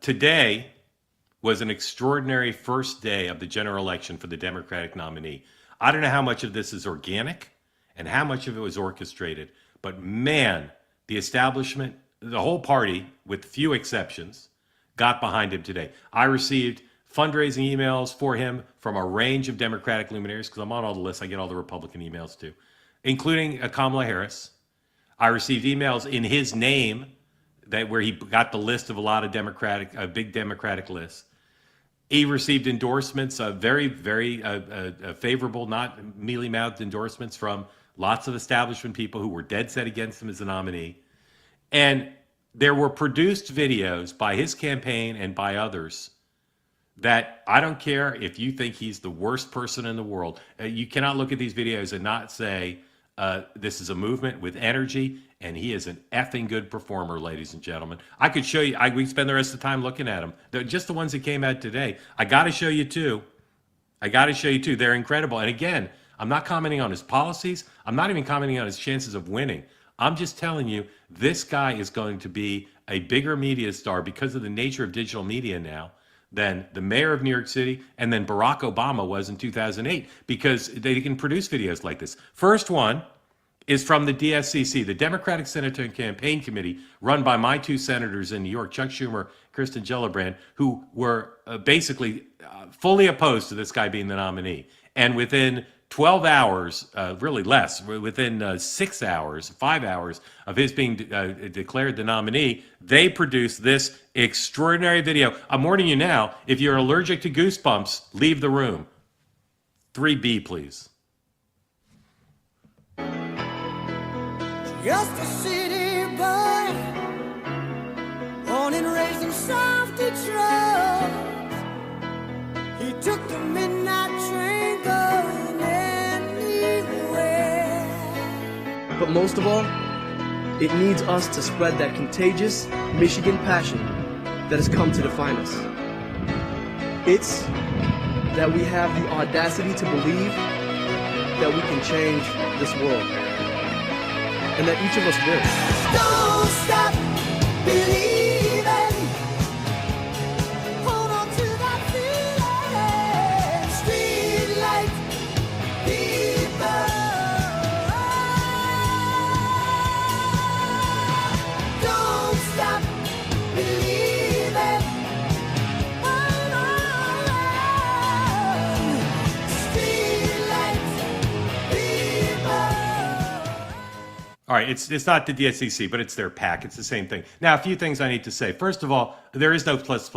today was an extraordinary first day of the general election for the Democratic nominee. I don't know how much of this is organic and how much of it was orchestrated, but man, the establishment, the whole party, with few exceptions, got behind him today. I received fundraising emails for him from a range of Democratic luminaries, because I'm on all the lists. I get all the Republican emails too, including Kamala Harris. I received emails in his name where he got the list of a lot of big Democratic lists. He received endorsements, very, very favorable, not mealy-mouthed endorsements from lots of establishment people who were dead set against him as a nominee. And there were produced videos by his campaign and by others that I don't care if you think he's the worst person in the world. You cannot look at these videos and not say, this is a movement with energy, and he is an effing good performer, ladies and gentlemen. I could show you. We spend the rest of the time looking at them. They're just the ones that came out today. I got to show you too. They're incredible. And again, I'm not commenting on his policies. I'm not even commenting on his chances of winning. I'm just telling you, this guy is going to be a bigger media star because of the nature of digital media now than the mayor of New York City and then Barack Obama was in 2008, because they can produce videos like this. First one is from the DSCC, the Democratic Senator Campaign Committee, run by my two senators in New York, Chuck Schumer, Kirsten Gillibrand, who were basically fully opposed to this guy being the nominee. And within 12 hours, really less, within 6 hours, 5 hours of his being declared the nominee, they produced this extraordinary video. I'm warning you now, if you're allergic to goosebumps, leave the room. 3B, please. Just a city boy, born and raised in South Detroit. He took the midnight train going anywhere. But most of all, it needs us to spread that contagious Michigan passion that has come to define us. It's that we have the audacity to believe that we can change this world, and that each of us will. Don't stop believing. Hold on to that feeling. Street light people. Don't stop believing. Hold on. Street light people. All right, it's not the DSCC, but it's their PAC. It's the same thing. Now, a few things I need to say. First of all, there is no place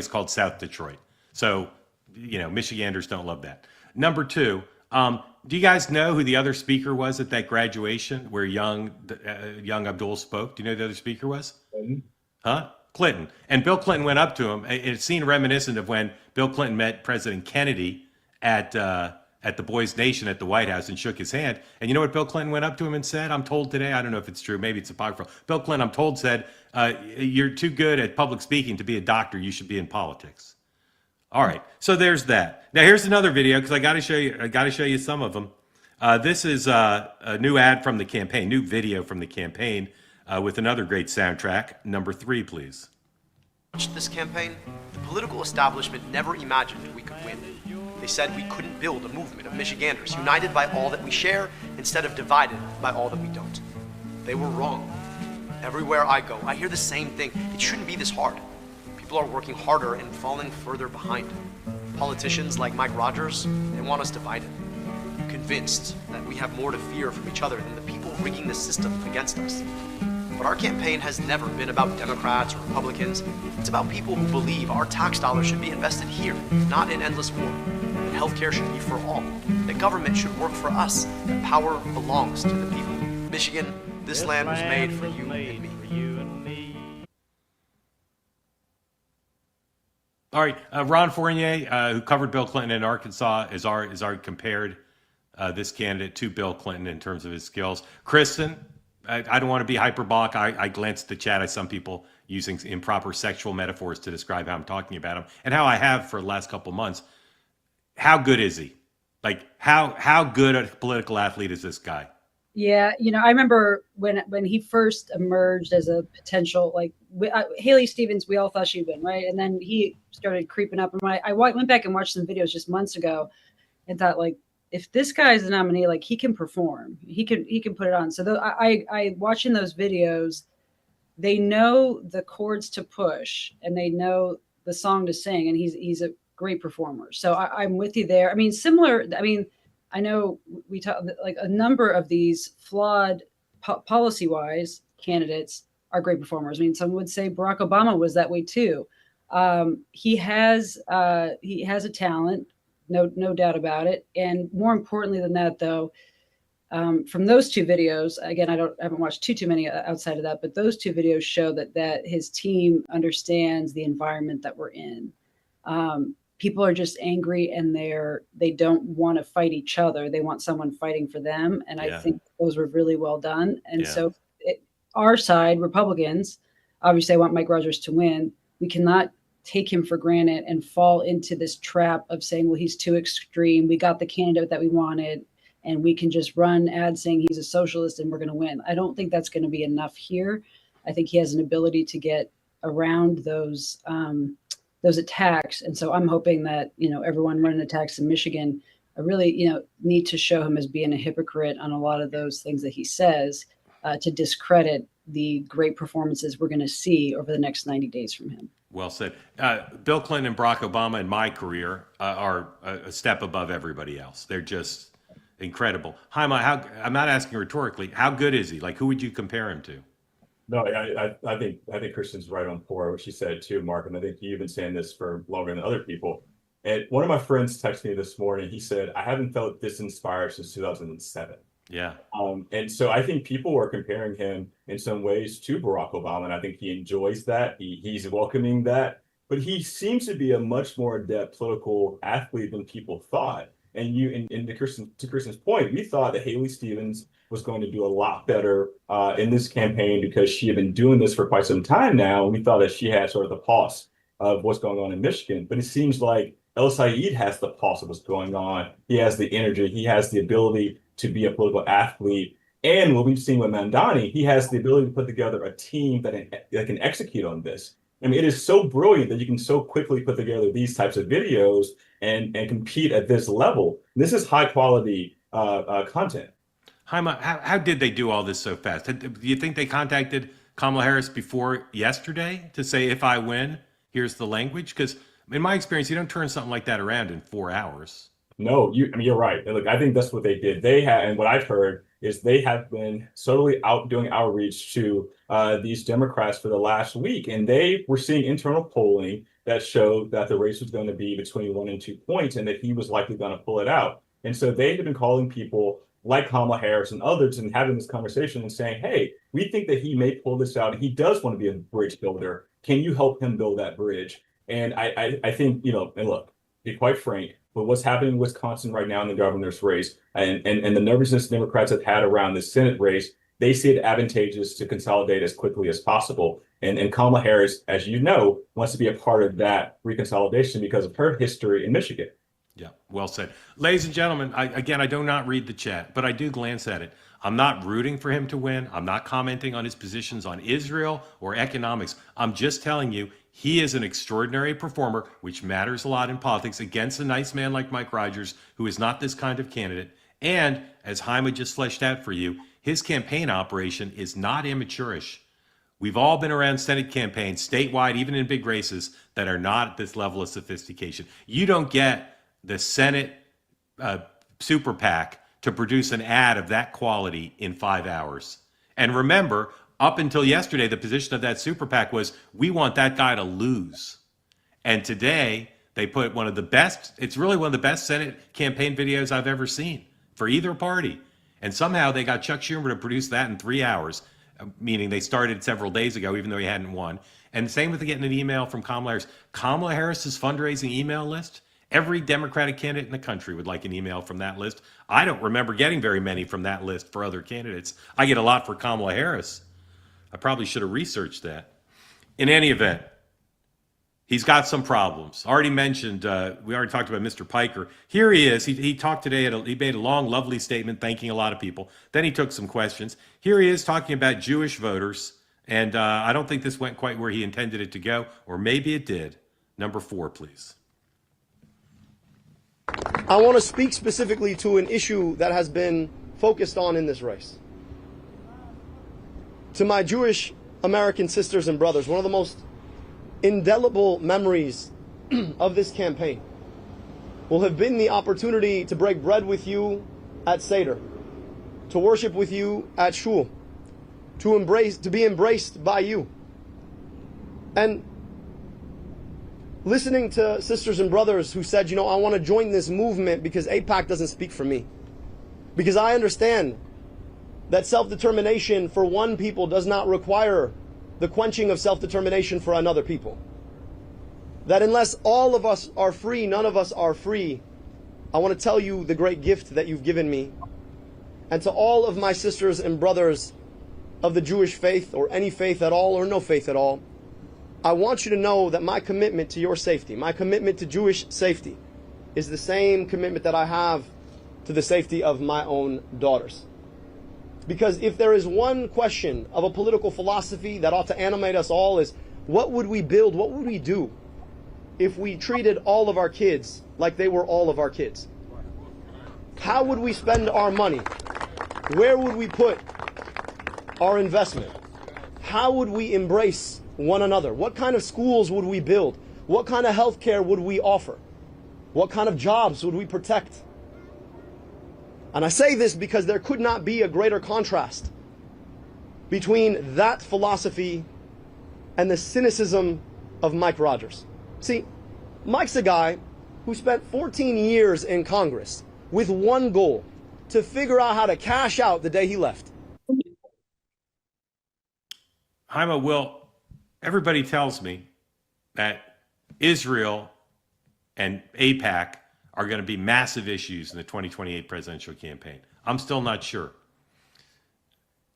called South Detroit. So, Michiganders don't love that. Number two, do you guys know who the other speaker was at that graduation where young Abdul spoke? Do you know who the other speaker was? Huh? Clinton. And Bill Clinton went up to him. It seemed reminiscent of when Bill Clinton met President Kennedy at the Boys Nation at the White House and shook his hand. And you know what Bill Clinton went up to him and said? I'm told today, I don't know if it's true, maybe it's apocryphal. Bill Clinton, I'm told, said, you're too good at public speaking to be a doctor. You should be in politics. All right, so there's that. Now here's another video, because I got to show you some of them. This is a new ad from the campaign, new video from the campaign with another great soundtrack. Number 3, please. This campaign, the political establishment never imagined we could win. They said we couldn't build a movement of Michiganders united by all that we share instead of divided by all that we don't. They were wrong. Everywhere I go, I hear the same thing. It shouldn't be this hard. People are working harder and falling further behind. Politicians like Mike Rogers, they want us divided, convinced that we have more to fear from each other than the people rigging the system against us. But our campaign has never been about Democrats or Republicans. It's about people who believe our tax dollars should be invested here, not in endless war. That healthcare should be for all. That government should work for us. That power belongs to the people. Michigan, this land was made for you and me. All right, Ron Fournier, who covered Bill Clinton in Arkansas, is already compared this candidate to Bill Clinton in terms of his skills. Kristen, I don't want to be hyperbolic. I glanced at the chat at some people using improper sexual metaphors to describe how I'm talking about him and how I have for the last couple months. How good is he? Like, how good a political athlete is this guy? Yeah, I remember when he first emerged as a potential, like Haley Stevens, we all thought she'd win, right? And then he started creeping up. And when I went back and watched some videos just months ago, and thought, like, if this guy is a nominee, like, he can perform, he can put it on. So I watching those videos, they know the chords to push and they know the song to sing, and he's a great performer. So I'm with you there. I mean, similar. I mean, I know we talk like a number of these flawed policy wise candidates are great performers. I mean, some would say Barack Obama was that way too. He has a talent, no doubt about it. And more importantly than that, though, from those two videos, again, I haven't watched too many outside of that, but those two videos show that his team understands the environment that we're in. People are just angry, and they don't want to fight each other. They want someone fighting for them, and I think those were really well done. And so, our side, Republicans, obviously, I want Mike Rogers to win. We cannot take him for granted and fall into this trap of saying, well, he's too extreme. We got the candidate that we wanted, and we can just run ads saying he's a socialist and we're going to win. I don't think that's going to be enough here. I think he has an ability to get around those attacks. And so I'm hoping that, everyone running attacks in Michigan really, need to show him as being a hypocrite on a lot of those things that he says, to discredit the great performances we're going to see over the next 90 days from him. Well said. Bill Clinton and Barack Obama in my career are a step above everybody else. They're just incredible. Haima, I'm not asking rhetorically, how good is he? Like, who would you compare him to? No, I think Kristen's right on point, what she said too, Mark, and I think you've been saying this for longer than other people. And one of my friends texted me this morning. He said, "I haven't felt this inspired since 2007." Yeah. And so I think people are comparing him in some ways to Barack Obama, and I think he enjoys that. He's welcoming that, but he seems to be a much more adept political athlete than people thought. And to Kristen's point, we thought that Haley Stevens was going to do a lot better in this campaign because she had been doing this for quite some time now. And we thought that she had sort of the pulse of what's going on in Michigan. But it seems like El Said has the pulse of what's going on. He has the energy. He has the ability to be a political athlete. And what we've seen with Mandani, he has the ability to put together a team that can execute on this. I mean, it is so brilliant that you can so quickly put together these types of videos and compete at this level. This is high quality content. Haima, how did they do all this so fast? Do you think they contacted Kamala Harris before yesterday to say, if I win, here's the language? Because in my experience, you don't turn something like that around in 4 hours. No, you're right. And look, I think that's what they did. They had, and what I've heard is they have been solely out doing outreach to these Democrats for the last week, and they were seeing internal polling that showed that the race was going to be between 1 and 2 points, and that he was likely going to pull it out. And so they have been calling people like Kamala Harris and others and having this conversation and saying, "Hey, we think that he may pull this out, and he does want to be a bridge builder. Can you help him build that bridge?" And I think, and look, to be quite frank, but what's happening in Wisconsin right now in the governor's race and the nervousness Democrats have had around the Senate race, they see it advantageous to consolidate as quickly as possible. And Kamala Harris, as you know, wants to be a part of that reconsolidation because of her history in Michigan. Yeah, well said. Ladies and gentlemen, I do not read the chat, but I do glance at it. I'm not rooting for him to win. I'm not commenting on his positions on Israel or economics. I'm just telling you, he is an extraordinary performer, which matters a lot in politics, against a nice man like Mike Rogers, who is not this kind of candidate. And as Haima just fleshed out for you, his campaign operation is not immature-ish. We've all been around Senate campaigns, statewide, even in big races, that are not at this level of sophistication. You don't get the Senate super PAC to produce an ad of that quality in 5 hours. And remember, up until yesterday, the position of that super PAC was, we want that guy to lose. And today, they put one of the best, it's really one of the best Senate campaign videos I've ever seen for either party. And somehow they got Chuck Schumer to produce that in 3 hours, meaning they started several days ago, even though he hadn't won. And same with getting an email from Kamala Harris. Kamala Harris's fundraising email list, every Democratic candidate in the country would like an email from that list. I don't remember getting very many from that list for other candidates. I get a lot for Kamala Harris. I probably should have researched that. In any event, He's got some problems. Already mentioned, we already talked about Mr. Piker. Here he is. He talked today, he made a long, lovely statement thanking a lot of people. Then he took some questions. Here he is talking about Jewish voters. And I don't think this went quite where he intended it to go, or maybe it did. Number 4, please. I want to speak specifically to an issue that has been focused on in this race. To my Jewish American sisters and brothers, one of the most indelible memories of this campaign will have been the opportunity to break bread with you at Seder, to worship with you at Shul, to be embraced by you. And listening to sisters and brothers who said, you know, I want to join this movement because Aipac doesn't speak for me. Because I understand that self-determination for one people does not require the quenching of self-determination for another people. That unless all of us are free, none of us are free. I want to tell you the great gift that you've given me. And to all of my sisters and brothers of the Jewish faith, or any faith at all, or no faith at all, I want you to know that my commitment to your safety, my commitment to Jewish safety, is the same commitment that I have to the safety of my own daughters. Because if there is one question of a political philosophy that ought to animate us all, is what would we build, what would we do if we treated all of our kids like they were all of our kids? How would we spend our money? Where would we put our investment? How would we embrace one another? What kind of schools would we build? What kind of health care would we offer? What kind of jobs would we protect? And I say this because there could not be a greater contrast between that philosophy and the cynicism of Mike Rogers. See, Mike's a guy who spent 14 years in Congress with one goal: to figure out how to cash out the day he left. Jaime, Will, everybody tells me that Israel and AIPAC are going to be massive issues in the 2028 presidential campaign. I'm still not sure.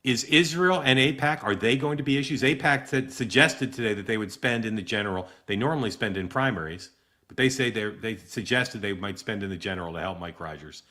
Is Israel and AIPAC, are they going to be issues? AIPAC suggested today that they would spend in the general. They normally spend in primaries, but they say they suggested they might spend in the general to help Mike Rogers.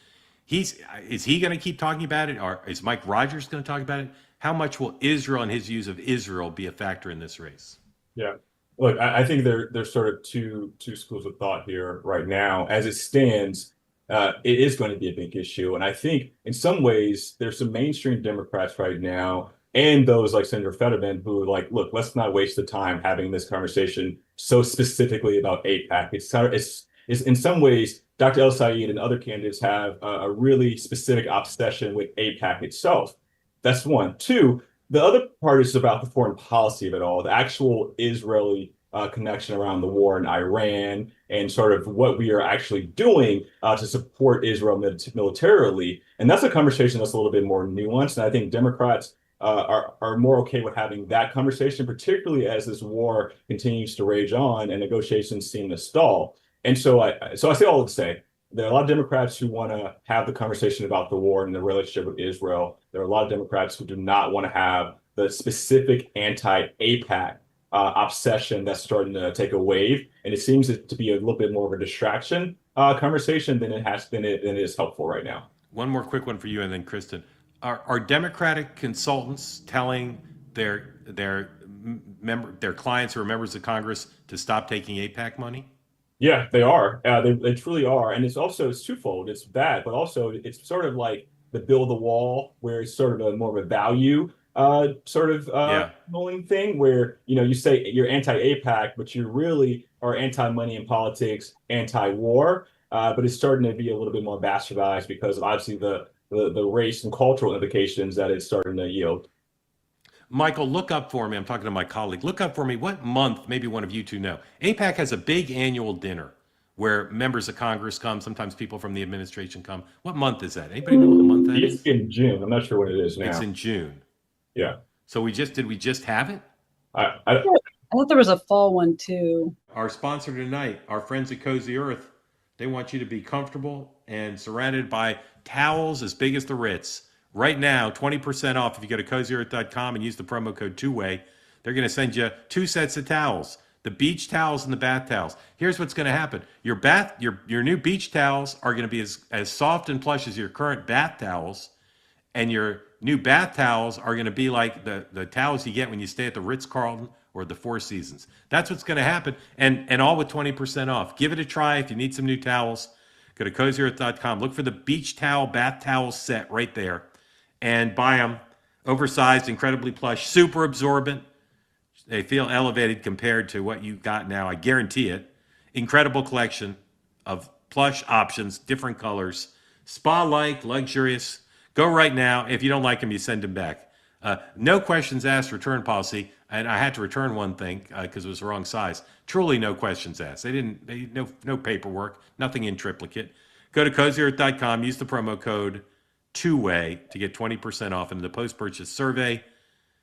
Is he going to keep talking about it, or is Mike Rogers going to talk about it? How much will Israel and his views of Israel be a factor in this race? Yeah. Look, I think there's sort of two schools of thought here right now. As it stands, it is going to be a big issue. And I think in some ways, there's some mainstream Democrats right now, and those like Senator Fetterman, who are like, look, let's not waste the time having this conversation so specifically about AIPAC. It's in some ways, Dr. El Sayed and other candidates have a really specific obsession with AIPAC itself. That's one. Two, the other part is about the foreign policy of it all, the actual Israeli connection around the war in Iran, and sort of what we are actually doing to support Israel militarily. And that's a conversation that's a little bit more nuanced. And I think Democrats are more okay with having that conversation, particularly as this war continues to rage on and negotiations seem to stall. And so I say all to say, there are a lot of Democrats who want to have the conversation about the war and the relationship with Israel. There are a lot of Democrats who do not want to have the specific anti-AIPAC obsession that's starting to take a wave. And it seems to be a little bit more of a distraction conversation than it is helpful right now. One more quick one for you, and then Kristen. Are Democratic consultants telling their clients who are members of Congress to stop taking AIPAC money? Yeah, they are. They truly are. And it's twofold. It's that, but also it's sort of like the build the wall, where it's sort of more of a value polling thing, where, you know, you say you're anti-AIPAC, but you really are anti-money in politics, anti-war. But it's starting to be a little bit more bastardized because of obviously the race and cultural implications that it's starting to yield. Michael, look up for me. I'm talking to my colleague. Look up for me what month, maybe one of you two know. AIPAC has a big annual dinner where members of Congress come. Sometimes people from the administration come. What month is that? Anybody know what the month that is? It's in June. I'm not sure what it is now. It's in June. Yeah. So did we just have it? I thought there was a fall one too. Our sponsor tonight, our friends at Cozy Earth, they want you to be comfortable and surrounded by towels as big as the Ritz. Right now, 20% off if you go to CozyEarth.com and use the promo code 2way. They're going to send you 2 sets of towels. The beach towels and the bath towels. Here's what's going to happen. Your new beach towels are going to be as soft and plush as your current bath towels, and your new bath towels are going to be like the towels you get when you stay at the Ritz-Carlton or the Four Seasons. That's what's going to happen, and all with 20% off. Give it a try if you need some new towels. Go to CozyEarth.com. Look for the beach towel, bath towel set right there, and buy them. Oversized, incredibly plush, super absorbent. They feel elevated compared to what you got now. I guarantee it. Incredible collection of plush options, different colors. Spa-like, luxurious. Go right now. If you don't like them, you send them back. No questions asked return policy. And I had to return one thing because it was the wrong size. Truly no questions asked. No paperwork, nothing in triplicate. Go to CozyEarth.com. Use the promo code TWOWAY to get 20% off. And the post-purchase survey,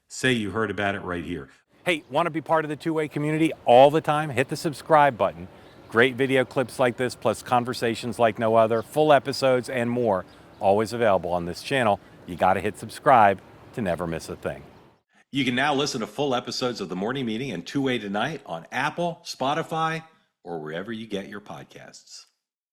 say you heard about it right here. Hey, want to be part of the Two-Way community all the time? Hit the subscribe button. Great video clips like this, plus conversations like no other, full episodes, and more, always available on this channel. You got to hit subscribe to never miss a thing. You can now listen to full episodes of The Morning Meeting and Two-Way Tonight on Apple, Spotify, or wherever you get your podcasts.